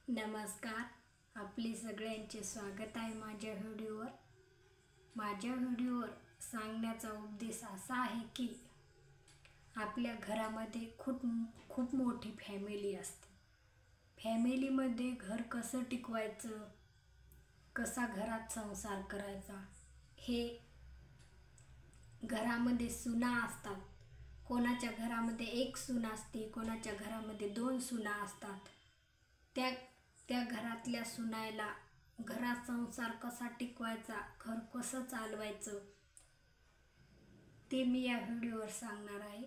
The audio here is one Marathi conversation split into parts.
नमस्कार. आपले सगळ्यांचे स्वागत आहे माझ्या व्हिडिओवर. माझ्या व्हिडिओवर सांगण्याचा उद्देश असा आहे की आपल्या घरामध्ये खूप मोठी फॅमिली असते. फॅमिलीमध्ये घर कसं टिकवायचं, कसा घरात संसार करायचा, हे घरामध्ये सुना असतात. कोणाच्या घरामध्ये एक सून असते, कोणाच्या घरामध्ये 2 सुना असतात. त्या घरातल्या सुनायला घरात संसार कसा टिकवायचा, घर कसं चालवायचं ते मी या व्हिडिओवर सांगणार आहे.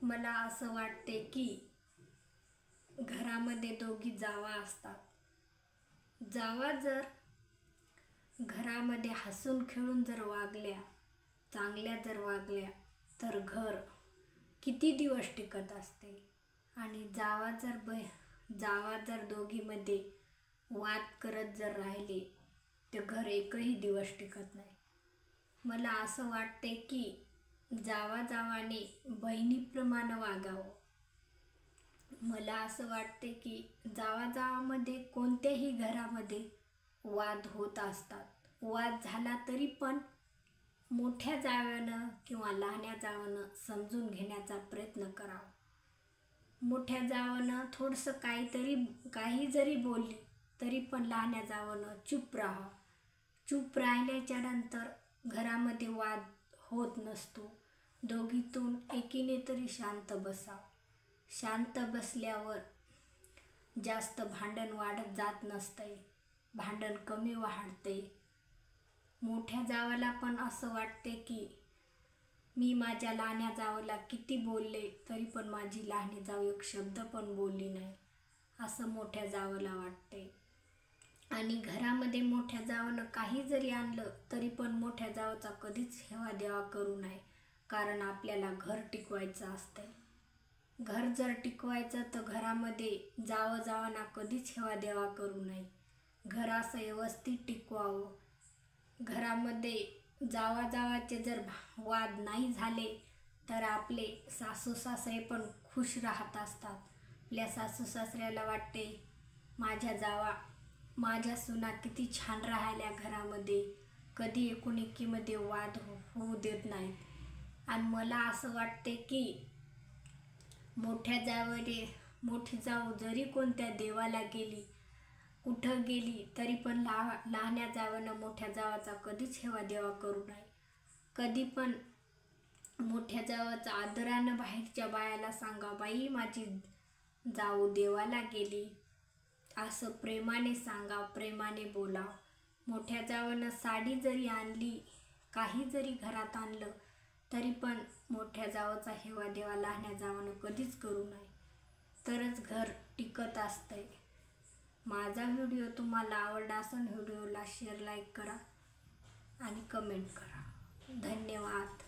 मला असं वाटते की घरामध्ये 2 जावा असतात. जावा जर घरामध्ये हसून खेळून जर वागल्या, चांगल्या जर वागल्या तर घर किती दिवस टिकत असते. आणि जावा जर दोघीमध्ये वाद करत जर राहिले तर घर एकही दिवस टिकत नाही. मला असं वाटते की जावाने बहिणीप्रमाणे वागावं. मला असं वाटते की जावामध्ये कोणत्याही घरामध्ये वाद होत असतात. वाद झाला तरी पण मोठ्या जावेनं किंवा लहान्या जावेनं समजून घेण्याचा प्रयत्न करावा. मोठ्या जावानं थोडंसं काही जरी बोलली तरी पण लहान्या जावानं चूप राहावं. चूप राहिल्याच्या नंतर घरामध्ये वाद होत नसतो. दोघीतून एकीने तरी शांत बसावं. शांत बसल्यावर जास्त भांडण वाढत जात नसते, भांडण कमी वाढते. मोठ्या जावाला पण असं वाटते की मी माझ्या लहान्या जावाला किती बोलले तरी पण माझी लहानी जाव एक शब्द पण बोलली नाही, असं मोठ्या जावाला वाटते. आणि घरामध्ये मोठ्या जावानं काही जरी आणलं तरी पण मोठ्या जावाचा कधीच हेवा देवा करू नये, कारण आपल्याला घर टिकवायचं असते. घर जर टिकवायचं तर घरामध्ये जावांना कधीच हेवा देवा करू नये. घर असं व्यवस्थित टिकवावं. घरामध्ये जावाचे जर वाद नाही झाले तर आपले सासू सासरे पण खुश राहत असतात. आपल्या सासू सासऱ्याला वाटते माझ्या सुना किती छान राहिल्या घरामध्ये, कधी एकीमध्ये वाद होऊ देत नाहीत. आणि मला असं वाटते की मोठी जाऊ जरी कोणत्या देवाला गेली, कुठं गेली तरी पण लहान्या जावानं मोठ्या जावाचा कधीच हेवा देवा करू नये. कधी पण मोठ्या जावाचा आदरानं बाहेरच्या बायाला सांगा, बाई माझी जाऊ देवाला गेली, असं प्रेमाने सांगा, प्रेमाने बोला. मोठ्या जावानं साडी जरी आणली, काही जरी घरात आणलं तरी पण मोठ्या जावाचा हेवा देवा लहान्या जावानं कधीच करू नये, तरच घर टिकत असते. माझा व्हिडिओ तुम्हाला आवडला असेल, व्हिडिओला शेअर, लाईक करा आणि कमेंट करा. धन्यवाद.